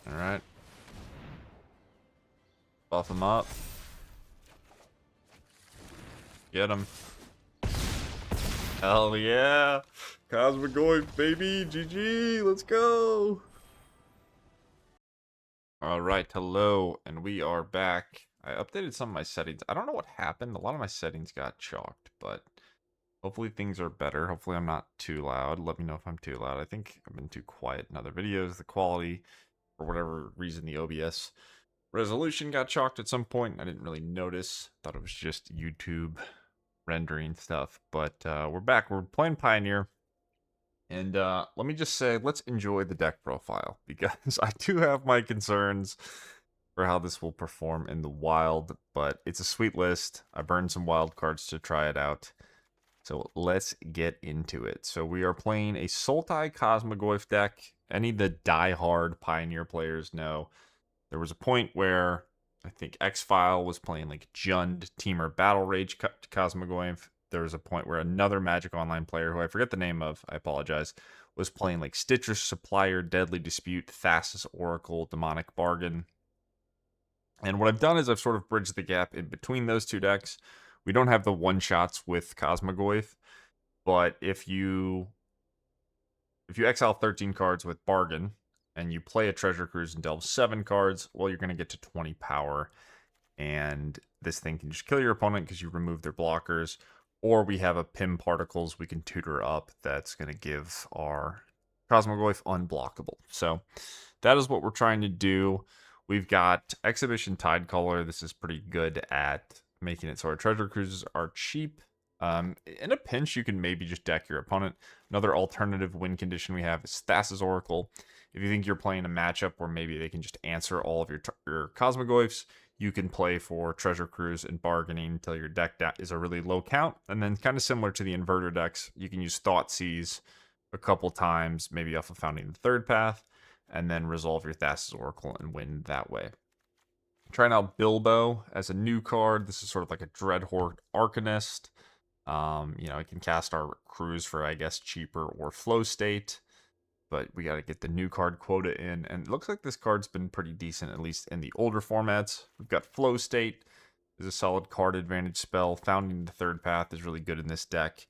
Alright. Buff him up. Get him. Hell yeah. Cosmogoyf, baby. GG. Let's go. Alright, hello. And we are back. I updated some of my settings. I don't know what happened. A lot of my settings got chalked, but hopefully things are better. Hopefully I'm not too loud. Let me know if I'm too loud. I think I've been too quiet in other videos. The quality, for whatever reason, the OBS resolution got chalked at some point. I didn't really notice. Thought it was just YouTube rendering stuff. But we're back. We're playing Pioneer. And let me just say, let's enjoy the deck profile, because I do have my concerns for how this will perform in the wild, but it's a sweet list. I burned some wild cards to try it out. So let's get into it. So we are playing a Sultai Cosmogoyf deck. Any of the die-hard Pioneer players know there was a point where I think X-File was playing like Jund, Teamer, Battle Rage Cosmogoyf. There was a point where another Magic Online player, who I forget the name of, I apologize, was playing like Stitcher Supplier, Deadly Dispute, Thassa's Oracle, Demonic Bargain. And what I've done is I've sort of bridged the gap in between those two decks. We don't have the one-shots with Cosmogoyf, but if you exile 13 cards with Bargain, and you play a Treasure Cruise and delve 7 cards, well, you're going to get to 20 power. And this thing can just kill your opponent because you remove their blockers. Or we have a Pym Particles we can tutor up that's going to give our Cosmogoyf unblockable. So that is what we're trying to do. We've got Exhibition Tidecaller. This is pretty good at making it so our Treasure Cruises are cheap. In a pinch, you can maybe just deck your opponent. Another alternative win condition we have is Thassa's Oracle. If you think you're playing a matchup where maybe they can just answer all of your Cosmogoyfs, you can play for Treasure Cruise and Bargaining until your deck is a really low count. And then kind of similar to the Inverter decks, you can use Thoughtseize a couple times, maybe off of Founding the Third Path, and then resolve your Thassa's Oracle and win that way. Trying out Bilbo as a new card. This is sort of like a Dreadhorde Arcanist. You know, it can cast our Cruise for, I guess, cheaper or Flow State. But we got to get the new card quota in. And it looks like this card's been pretty decent, at least in the older formats. We've got Flow State. Is a solid card advantage spell. Founding the Third Path is really good in this deck.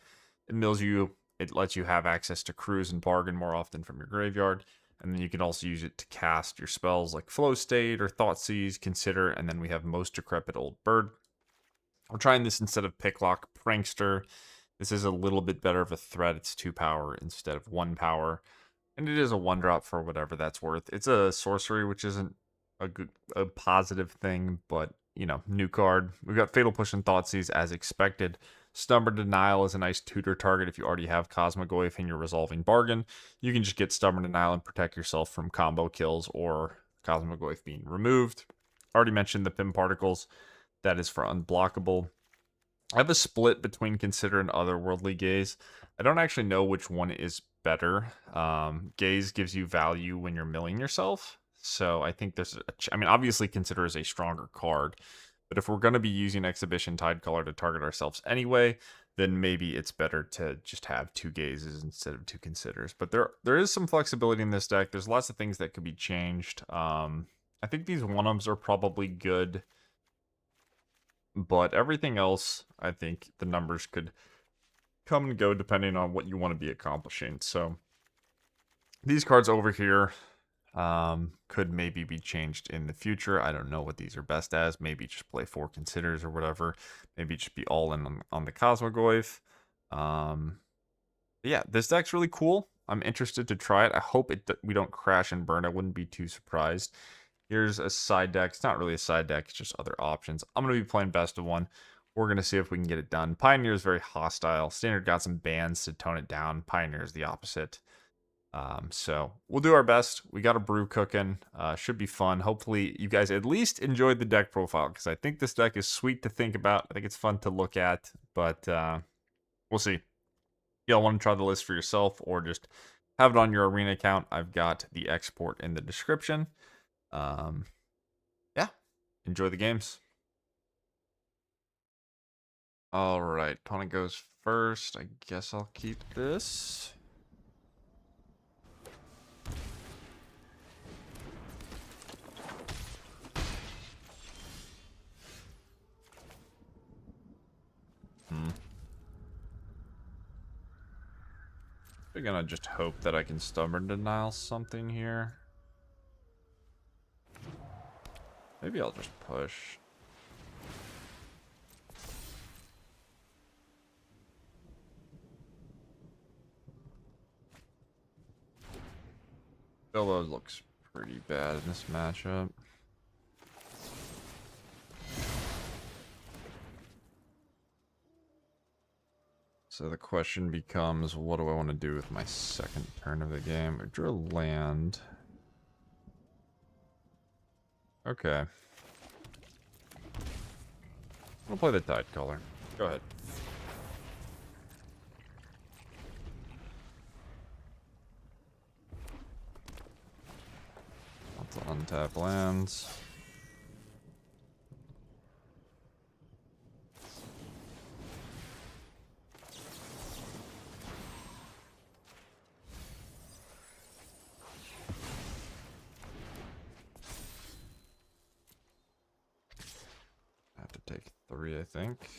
It mills you. It lets you have access to Cruise and Bargain more often from your graveyard. And then you can also use it to cast your spells like Flow State or Thoughtseize, Consider, and then we have Most Decrepit Old Bird. We're trying this instead of Picklock Prankster. This is a little bit better of a threat. It's 2 power instead of 1 power. And it is a 1-drop for whatever that's worth. It's a sorcery, which isn't a positive thing, but, you know, new card. We've got Fatal Push and Thoughtseize as expected. Stubborn Denial is a nice tutor target if you already have Cosmogoyf and you're resolving Bargain. You can just get Stubborn Denial and protect yourself from combo kills or Cosmogoyf being removed. Already mentioned the Pym Particles. That is for unblockable. I have a split between Consider and Otherworldly Gaze. I don't actually know which one is better. Gaze gives you value when you're milling yourself. So I think there's I mean, obviously Consider is a stronger card. But if we're going to be using Exhibition Tidecaller to target ourselves anyway, then maybe it's better to just have 2 Gazes instead of 2 Considers. But there is some flexibility in this deck. There's lots of things that could be changed. I think these 1-ups are probably good. But everything else, I think the numbers could come and go depending on what you want to be accomplishing. So these cards over here could maybe be changed in the future. I don't know what these are best as. Maybe just play 4 Considers or whatever. Maybe just be all in on the Cosmogoyf. Yeah, this deck's really cool. I'm interested to try it. I hope we don't crash and burn. I wouldn't be too surprised. Here's a side deck. It's not really a side deck. It's just other options. I'm going to be playing best of 1. We're going to see if we can get it done. Pioneer is very hostile. Standard got some bans to tone it down. Pioneer is the opposite. So we'll do our best. We got a brew cooking. Should be fun. Hopefully you guys at least enjoyed the deck profile, because I think this deck is sweet to think about. I think it's fun to look at, but we'll see. Y'all want to try the list for yourself or just have it on your arena account. I've got the export in the description. Yeah, enjoy the games. All right, opponent goes first. I guess I'll keep this. We're gonna just hope that I can stubborn denial something here. Maybe I'll just push. Bilbo looks pretty bad in this matchup. So the question becomes, what do I want to do with my second turn of the game? I drew a land. Okay. I'm gonna play the Tidecaller. Go ahead. Lots of untapped lands. I have to take 3, I think.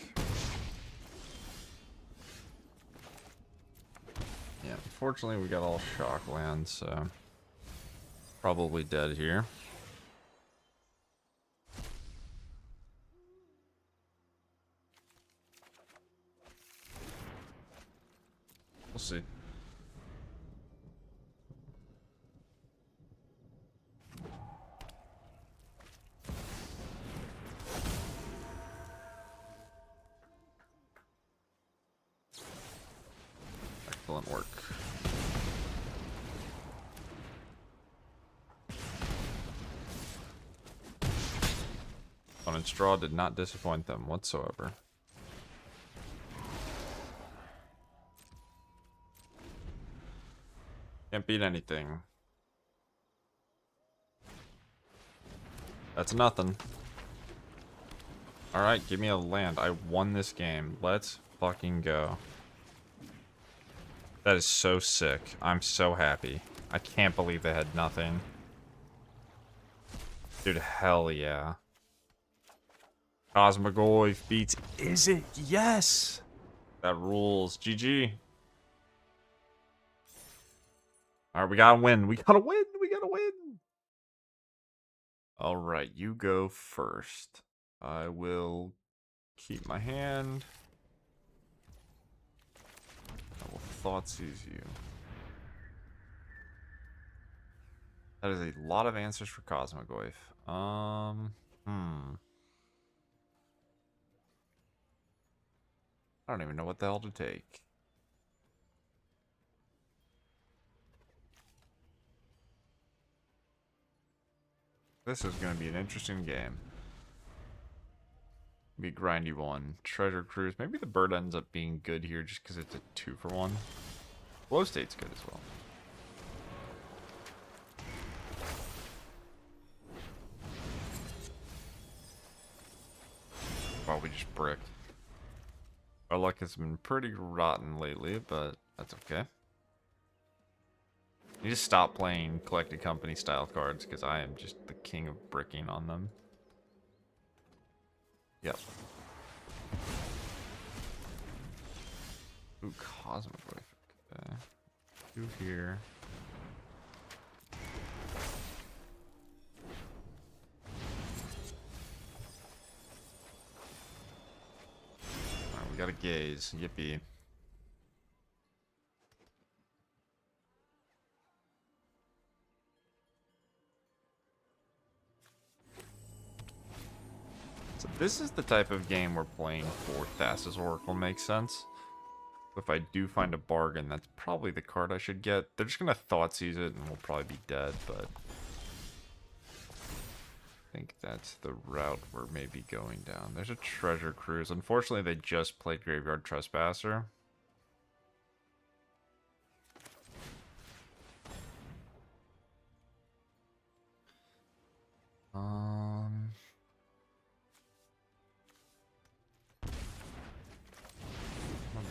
Yeah, unfortunately we got all shock lands, so probably dead here. We'll see. Excellent work. Opponent's draw did not disappoint them whatsoever. Can't beat anything. That's nothing. Alright, give me a land. I won this game. Let's fucking go. That is so sick. I'm so happy. I can't believe they had nothing. Dude, hell yeah. Cosmogoyf beats. Is it? Yes! That rules. GG. Alright, we gotta win. We gotta win. We gotta win. Alright, you go first. I will keep my hand. I will Thoughtseize you. That is a lot of answers for Cosmogoyf. I don't even know what the hell to take. This is going to be an interesting game. Be a grindy one. Treasure Cruise. Maybe the bird ends up being good here just because it's a 2-for-1. Flow State's good as well. Wow, we just bricked. Our luck has been pretty rotten lately, but that's okay. You just stop playing collected company style cards because I am just the king of bricking on them. Yep. Ooh, Cosmogoyf. Okay. 2 here. Alright, we got a gaze. Yippee. So this is the type of game we're playing for Thassa's Oracle, makes sense. If I do find a bargain, that's probably the card I should get. They're just going to Thoughtseize it and we'll probably be dead, but I think that's the route we're maybe going down. There's a Treasure Cruise. Unfortunately, they just played Graveyard Trespasser.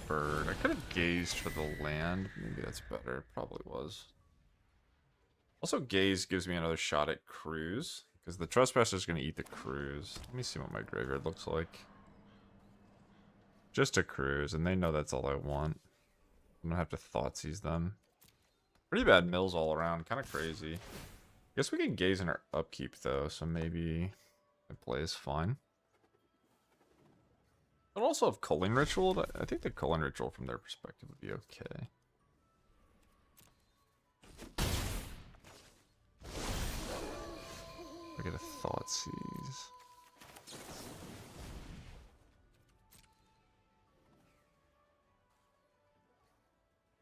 Bird. I could have gazed for the land. Maybe that's better. Probably was. Also, gaze gives me another shot at cruise. Because the trespasser is going to eat the cruise. Let me see what my graveyard looks like. Just a cruise, and they know that's all I want. I'm gonna have to Thoughtseize them. Pretty bad mills all around, kind of crazy. Guess we can gaze in our upkeep though, so maybe the play is fine. But also have Culling Ritual. I think the Culling Ritual from their perspective would be okay. I get a Thoughtseize.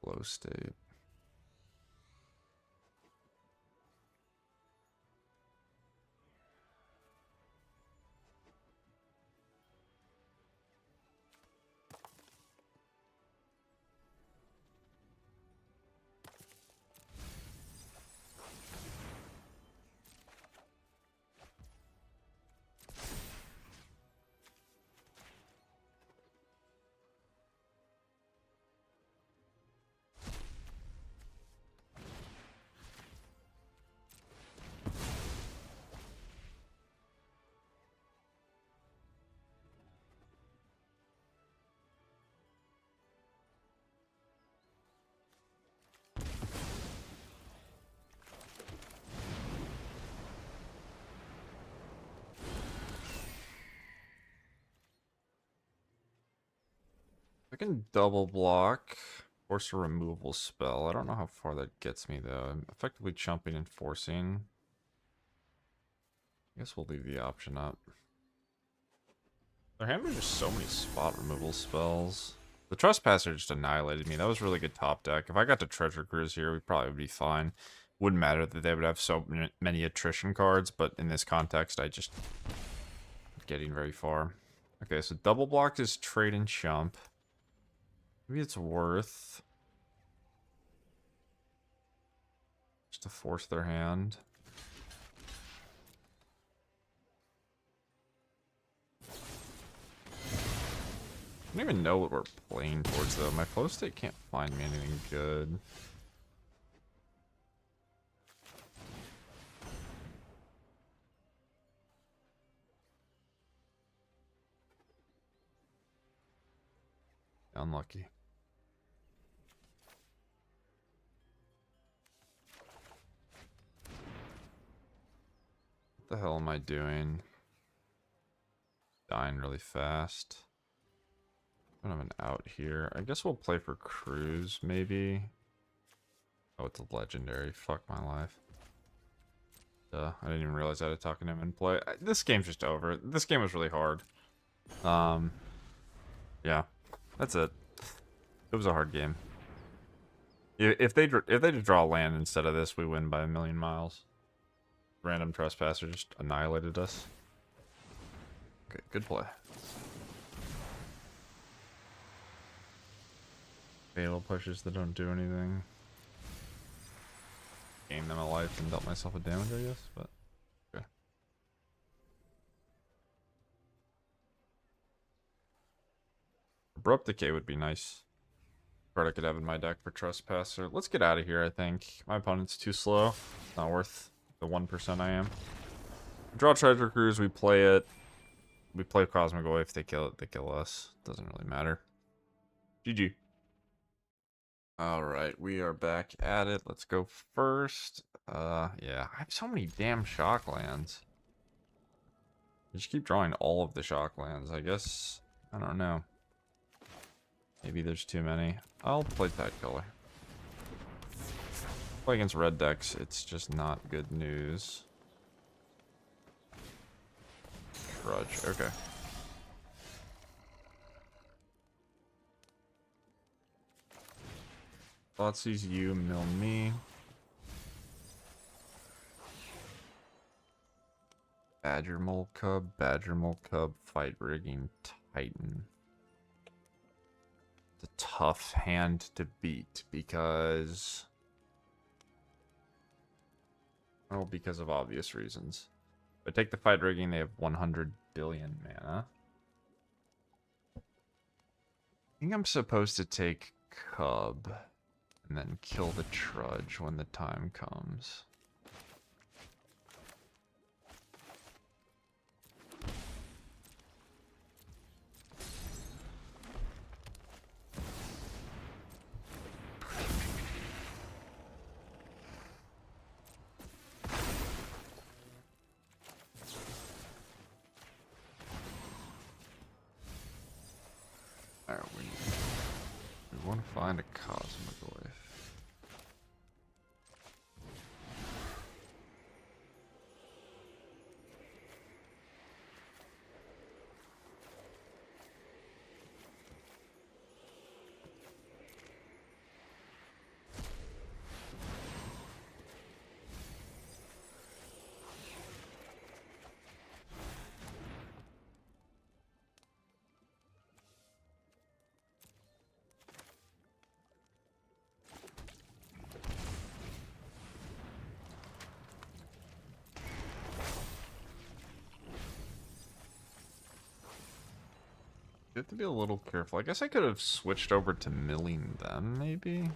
Low state. I can double block, force a removal spell. I don't know how far that gets me though. I'm effectively chumping and forcing. I guess we'll leave the option up. Their hand was just so many spot removal spells. The Trespasser just annihilated me. That was really good top deck. If I got to Treasure Cruise here, we probably would be fine. Wouldn't matter that they would have so many attrition cards, but in this context, I just not getting very far. Okay, so double block is trade and chump. Maybe it's worth just to force their hand. I don't even know what we're playing towards though. My flow state can't find me anything good. Unlucky. What the hell am I doing? Dying really fast. I don't have an out here. I guess we'll play for Cruise, maybe. Oh, it's a legendary. Fuck my life. I didn't even realize I had a Takenuma in play. This game's just over. This game was really hard. Yeah, that's it. It was a hard game. If they draw land instead of this, we win by 1,000,000 miles. Random Trespasser just annihilated us. Okay, good play. Fatal pushes that don't do anything. Gained them a life and dealt myself a damage, I guess, but okay. Abrupt Decay would be nice. Card I could have in my deck for Trespasser. Let's get out of here, I think. My opponent's too slow. Not worth the 1% I am. Draw Treasure Cruise, we play it. We play Cosmogoyf, they kill it, they kill us. Doesn't really matter. GG. Alright, we are back at it. Let's go first. Yeah, I have so many damn shock lands. I just keep drawing all of the shock lands. I guess, I don't know. Maybe there's too many. I'll play Tidecaller. Play against red decks, it's just not good news. Grudge, okay. Thoughtseize you, mill me. Badger Mole Cub, Fight Rigging Titan. It's a tough hand to beat because... well, because of obvious reasons. If I take the Fight Rigging, they have 100 billion mana. I think I'm supposed to take Cub. And then kill the Trudge when the time comes. want to find a Cosmogoyf. You have to be a little careful. I guess I could have switched over to milling them, maybe?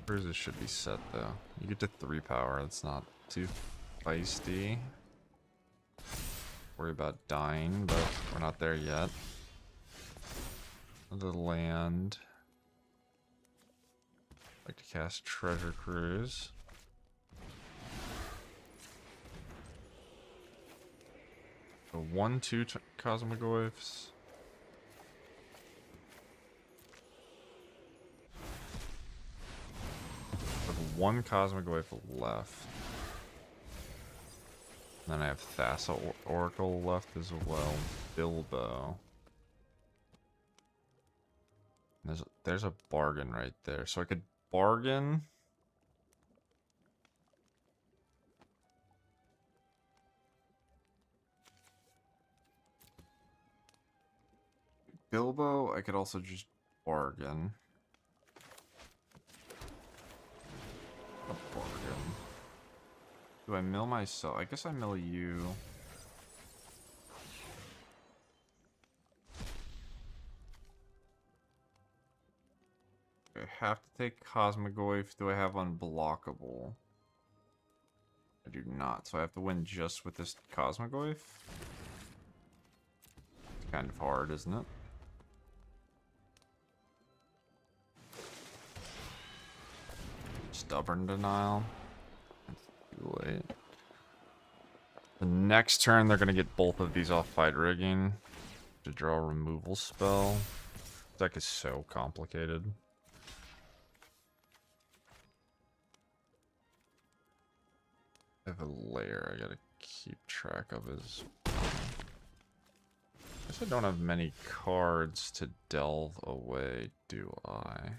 Bruises should be set, though. You get to 3 power. That's not too feisty. Worry about dying, but we're not there yet. The land. Like to cast Treasure Cruise. So 1-2 Cosmogoyfs. With 1 Cosmogoyf left. And then I have Thassa Oracle left as well. Bilbo. There's a bargain right there. So I could bargain. Bilbo, I could also just bargain. A bargain. Do I mill myself? I guess I mill you. I have to take Cosmogoyf. Do I have unblockable? I do not, so I have to win just with this Cosmogoyf. It's kind of hard, isn't it? Stubborn denial. That's too late. The next turn, they're going to get both of these off fight rigging to draw a removal spell. This deck is so complicated. I have a layer I gotta keep track of. Is I guess I don't have many cards to delve away, do I?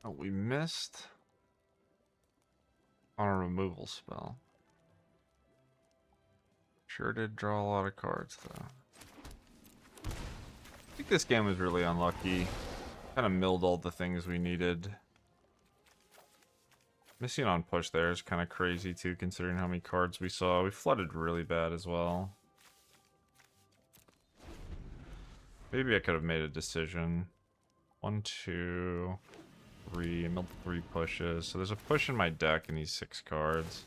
Oh, we missed on a removal spell. Sure did draw a lot of cards, though. I think this game was really unlucky. Kind of milled all the things we needed. Missing on push there is kind of crazy, too, considering how many cards we saw. We flooded really bad as well. Maybe I could have made a decision. 1, 2... 3, I milled 3 pushes. So there's a push in my deck in these 6 cards.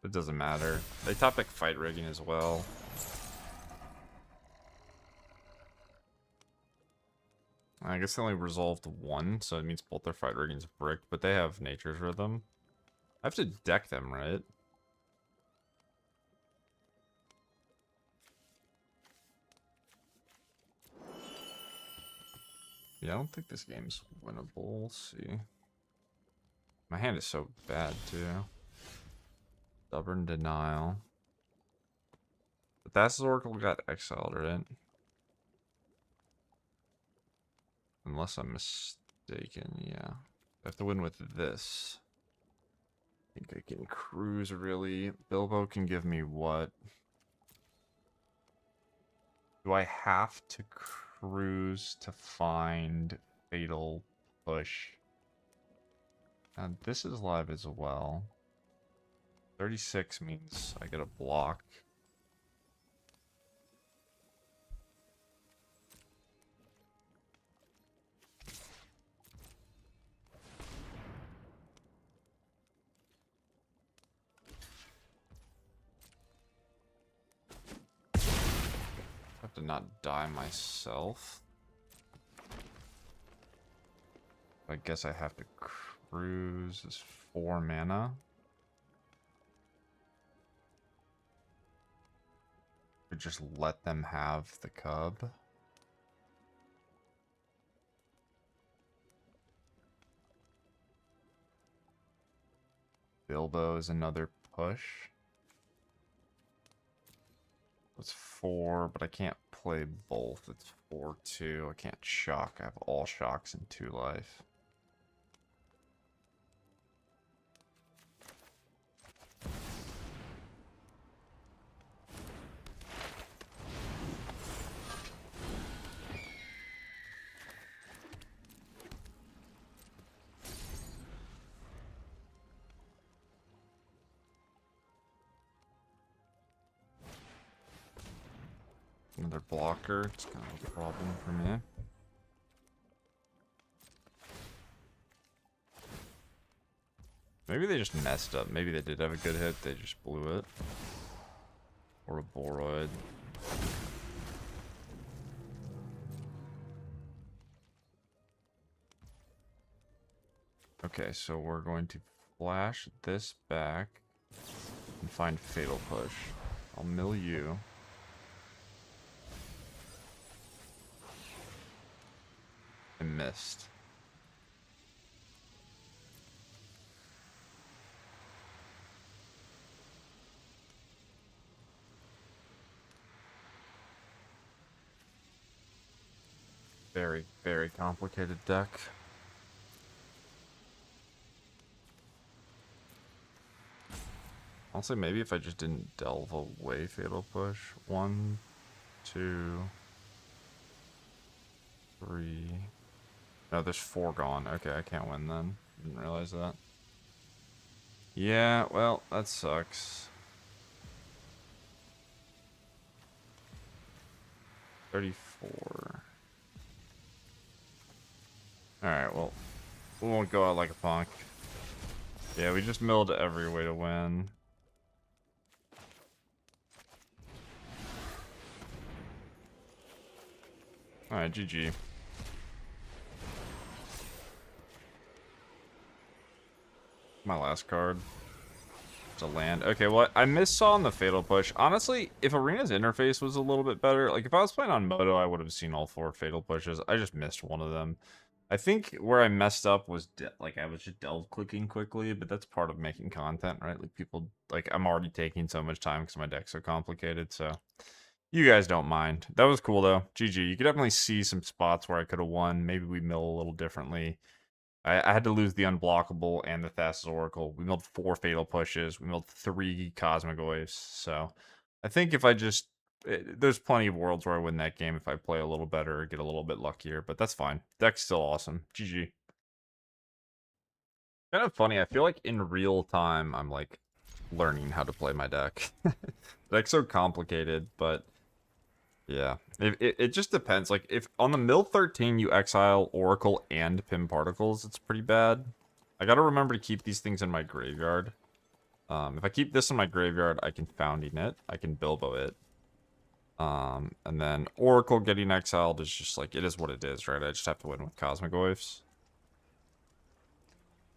It doesn't matter. They top deck fight rigging as well. I guess they only resolved 1, so it means both their fight rigging's bricked, but they have Nature's Rhythm. I have to deck them, right? Yeah, I don't think this game's winnable. We'll see. My hand is so bad, too. Stubborn denial. But that's the Oracle got exiled, right? Unless I'm mistaken, yeah. I have to win with this. think I can cruise, really. Bilbo can give me what? Do I have to cruise to find Fatal Push? And this is live as well. 36 means I get a block. I have to not die myself. I guess I have to cruise. Is 4 mana. Or just let them have the cub. Bilbo is another push. It's 4, but I can't play both. It's 4/2. I can't shock. I have all shocks in 2 life. Another blocker. It's kind of a problem for me. Maybe they just messed up. Maybe they did have a good hit. They just blew it. Or a Boroid. Okay, so we're going to flash this back and find Fatal Push. I'll mill you. I missed. Very, very complicated deck. Honestly, maybe if I just didn't delve away Fatal Push. 1, 2, 3. No, there's 4 gone. Okay, I can't win then. Didn't realize that. Yeah, well, that sucks. 34. Alright, well, we won't go out like a punk. Yeah, we just milled every way to win. Alright, GG. My last card. It's a land. Okay, well, I missaw on the Fatal Push. Honestly, if Arena's interface was a little bit better, like if I was playing on Moto, I would have seen all 4 Fatal Pushes. I just missed one of them. I think where I messed up was like I was just delve clicking quickly, but that's part of making content, right? Like people, like I'm already taking so much time because my deck's so complicated, so you guys don't mind. That was cool though. GG. You could definitely see some spots where I could have won. Maybe we mill a little differently. I had to lose the Unblockable and the Thassa's Oracle. We milled 4 Fatal Pushes. We milled 3 Cosmogoyfs. So I think if I just... there's plenty of worlds where I win that game if I play a little better or get a little bit luckier. But that's fine. Deck's still awesome. GG. Kind of funny. I feel like in real time, I'm like learning how to play my deck. The deck's so complicated, but... yeah, it just depends. Like, if on the mill 13 you exile Oracle and Pym Particles, it's pretty bad. I gotta remember to keep these things in my graveyard. If I keep this in my graveyard, I can Founding it. I can Bilbo it. And then Oracle getting exiled is just like, it is what it is, right? I just have to win with Cosmogoyfs.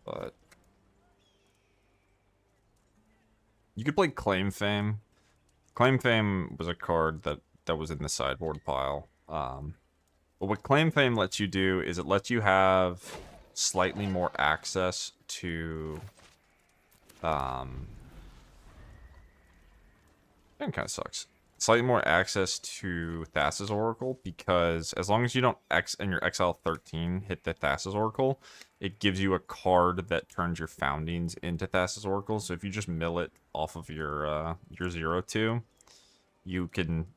But... you could play Claim Fame. Claim Fame was a card that was in the sideboard pile. But what Claim Fame lets you do is it lets you have slightly more access to... it kind of sucks. slightly more access to Thassa's Oracle, because as long as you don't in your Exile 13 hit the Thassa's Oracle, it gives you a card that turns your Foundings into Thassa's Oracle. So if you just mill it off of your 0/2, you can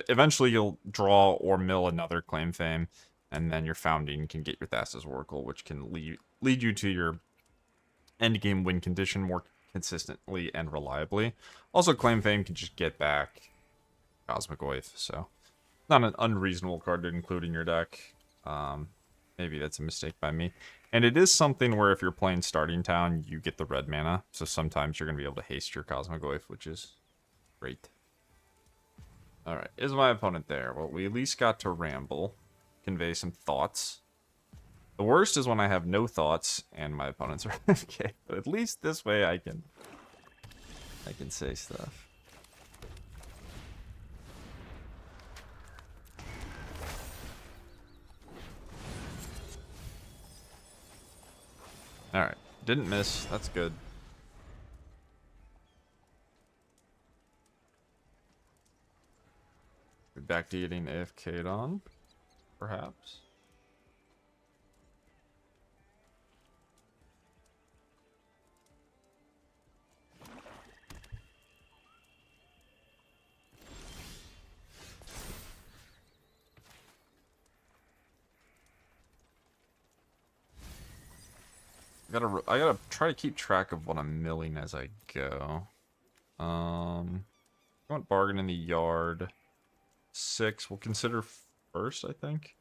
eventually you'll draw or mill another Claim Fame, and then your Founding can get your Thassa's Oracle, which can lead you to your endgame win condition more consistently and reliably. Also, Claim Fame can just get back Cosmogoyf, so not an unreasonable card to include in your deck. Maybe that's a mistake by me. And it is something where if you're playing Starting Town, you get the red mana, so sometimes you're going to be able to haste your Cosmogoyf, which is great. Alright, is my opponent there? Well, we at least got to ramble, convey some thoughts. The worst is when I have no thoughts and my opponents are okay, but at least this way I can say stuff. Alright, didn't miss. That's good. We're back to getting AFK'd on, perhaps. I gotta try to keep track of what I'm milling as I go. I want bargain in the yard. 6 we'll consider first, I think.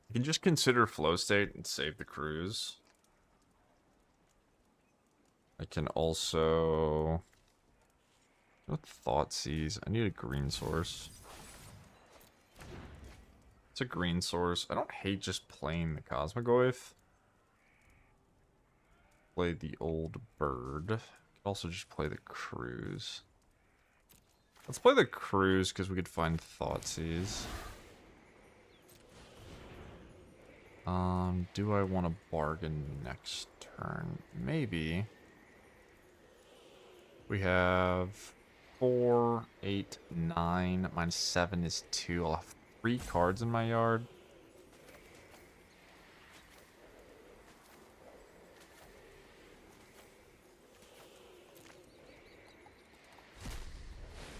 I can just consider flow state and save the cruise. I can also Thoughtseize. I need a green source. It's a green source. I don't hate just playing the Cosmogoyf. Play the old bird. Could also just play the cruise. Let's play the cruise because we could find Thoughtseize. Do I want to bargain next turn? Maybe. We have 4, 8, 9. Minus 7 is 2. I'll have 3 cards in my yard.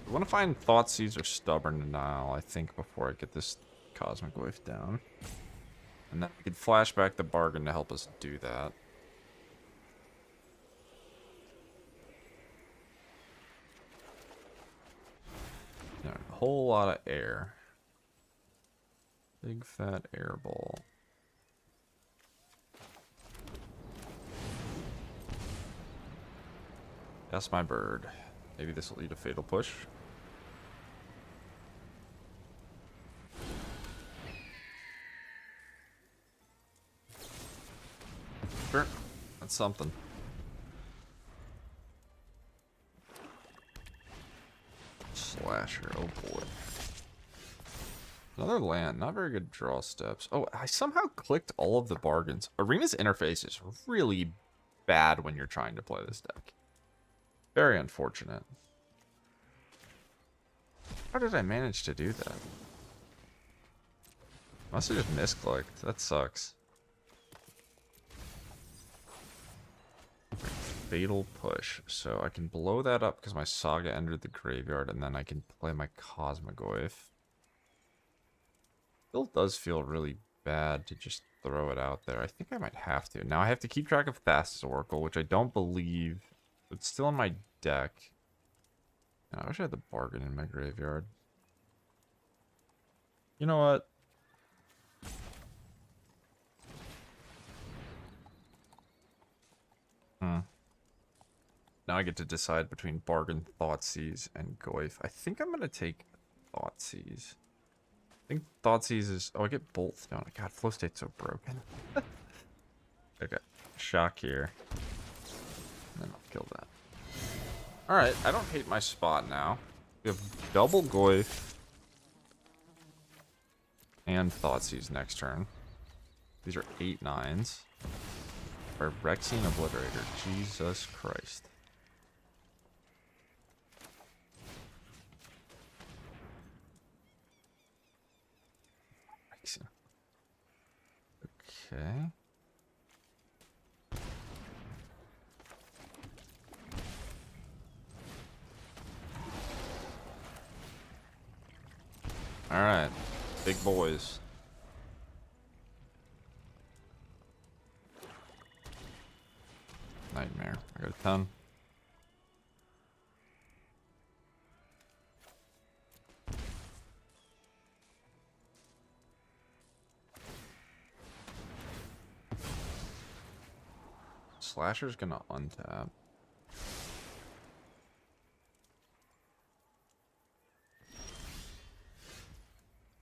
I want to find Thoughtseize or Stubborn Denial, I think, before I get this Cosmogoyf down. And then we could flash back the bargain to help us do that. Yeah, a whole lot of air. Big fat air ball. That's my bird. Maybe this will lead a fatal push. Sure. That's something. Slasher, oh boy. Another land, not very good draw steps. Oh, I somehow clicked all of the bargains. Arena's interface is really bad when you're trying to play this deck. Very unfortunate. How did I manage to do that? Must have just misclicked. That sucks. Fatal push. So I can blow that up because my Saga entered the graveyard, and then I can play my Cosmogoyf. Still does feel really bad to just throw it out there. I think I might have to. Now I have to keep track of Thassa's Oracle, which I don't believe. It's still in my deck. I wish I had the bargain in my graveyard. You know what? Now I get to decide between bargain, Thoughtseize, and Goyf. I think I'm going to take Thoughtseize. I think Thoughtseize is... Oh, I get both, don't I? God, flow state's so broken. Okay. Shock here. And then I'll kill that. Alright, I don't hate my spot now. We have double Goyf and Thoughtseize next turn. These are 8/9s. Or Rexian Obliterator. Jesus Christ. Physics. Okay. Alright. Big boys. Nightmare. I got a ton. Slasher's gonna untap.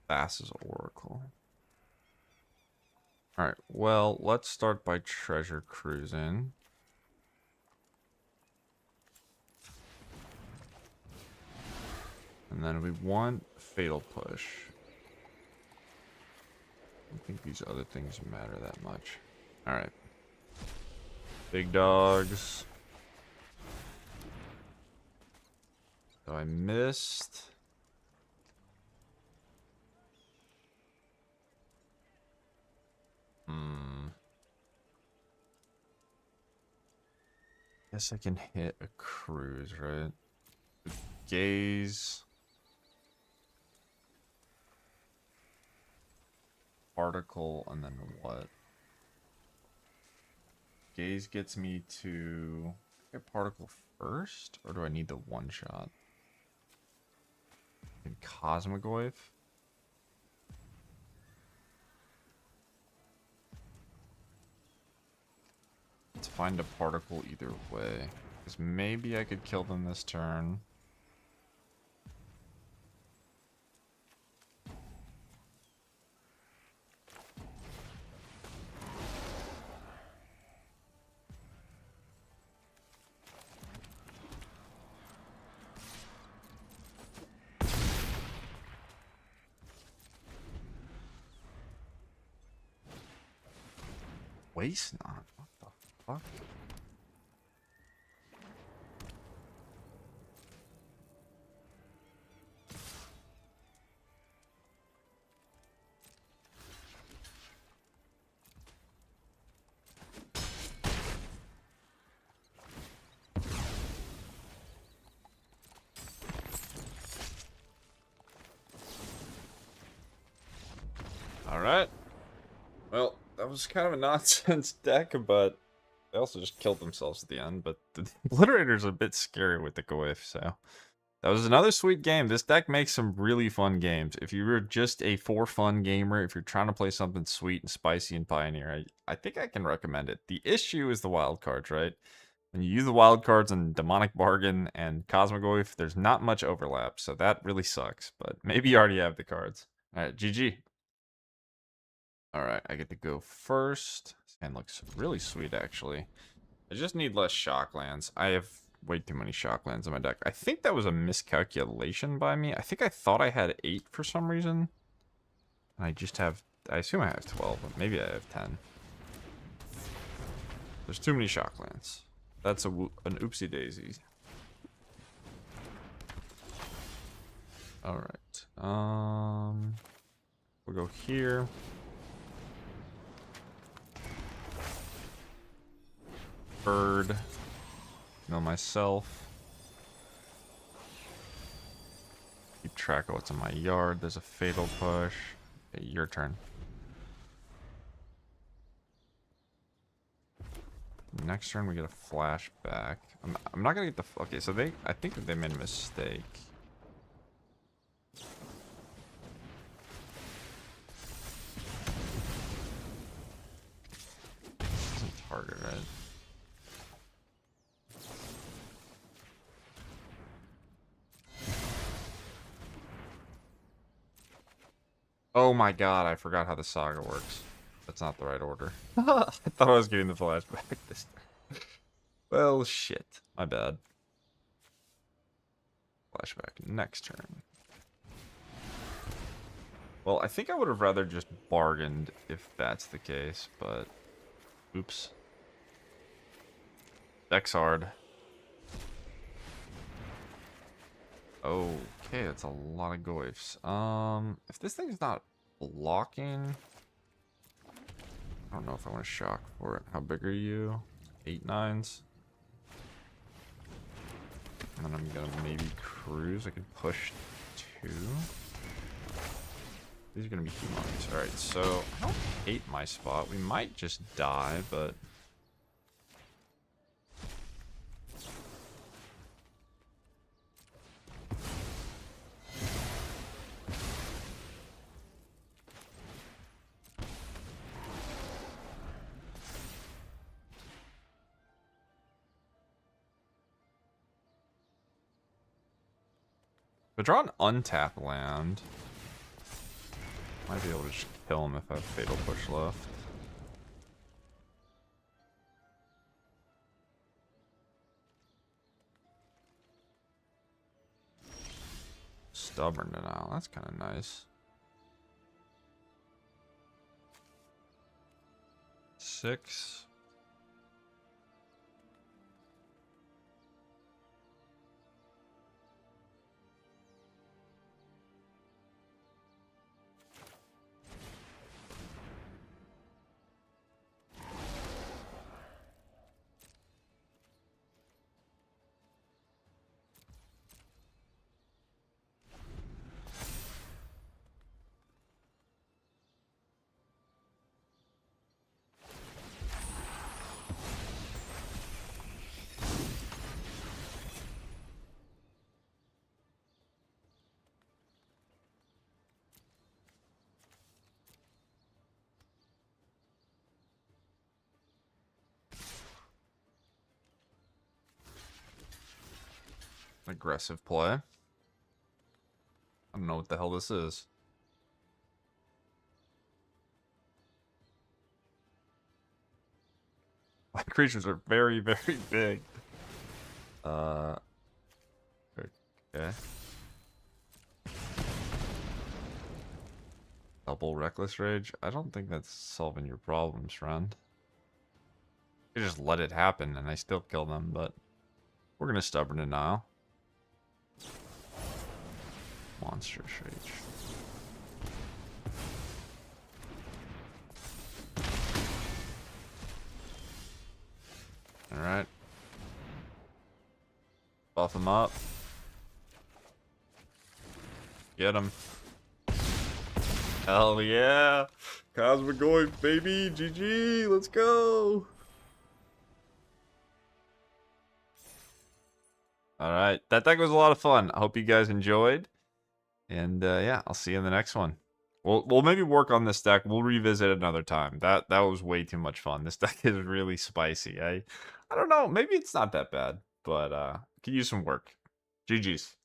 Thassa's Oracle. Alright, well, let's start by treasure cruising. And then we want Fatal Push. I don't think these other things matter that much. Alright. Big dogs. So I missed. Guess I can hit a cruise, right? Gaze. Particle, and then what? Gaze gets me to get particle first, or do I need the one shot? And Cosmogoyf. Let's find a particle either way, because maybe I could kill them this turn. Waste not. What the fuck? All right. Well, that was kind of a nonsense deck, but they also just killed themselves at the end. But the Obliterator's a bit scary with the Goyf, so that was another sweet game. This deck makes some really fun games. If you're just a for fun gamer, if you're trying to play something sweet and spicy and Pioneer, I think I can recommend it. The issue is the wild cards, right? When you use the wild cards in Demonic Bargain and Cosmogoyf, there's not much overlap, so that really sucks. But maybe you already have the cards. All right, GG. All right, I get to go first. This hand looks really sweet, actually. I just need less shocklands. I have way too many shocklands in my deck. I think that was a miscalculation by me. I think I thought I had 8 for some reason. And I just have... I assume I have 12, but maybe I have 10. There's too many shocklands. That's an oopsie daisy. Alright. We'll go here. Bird. Know myself. Keep track of what's in my yard. There's a fatal push. Okay, your turn. Next turn we get a flashback. I'm not gonna get the... Okay, so I think that they made a mistake. Doesn't target, right? Oh my god, I forgot how the saga works. That's not the right order. I thought I was getting the flashback this time. Well, shit. My bad. Flashback next turn. Well, I think I would have rather just bargained if that's the case, but... Oops. Deck's hard. Okay, that's a lot of Goyfs. If this thing's not Blocking. I don't know if I want to shock for it. How big are you? 8/9s. And then I'm gonna maybe cruise. I can push 2. These are gonna be humongous. Alright, so I don't hate my spot. We might just die, but if I draw an untapped land, might be able to just kill him if I have Fatal Push left. Stubborn Denial, that's kind of nice. 6. Aggressive play. I don't know what the hell this is. My creatures are very, very big. Okay. Double Reckless Rage? I don't think that's solving your problems, friend. You just let it happen and I still kill them, but we're gonna Stubborn Denial. Monstrous Rage. Alright. Buff him up. Get him. Hell yeah! Cosmogoyf, baby! GG! Let's go! Alright, that deck was a lot of fun. I hope you guys enjoyed. And yeah, I'll see you in the next one. We'll maybe work on this deck. We'll revisit it another time. That was way too much fun. This deck is really spicy. I don't know. Maybe it's not that bad, but could use some work. GG's.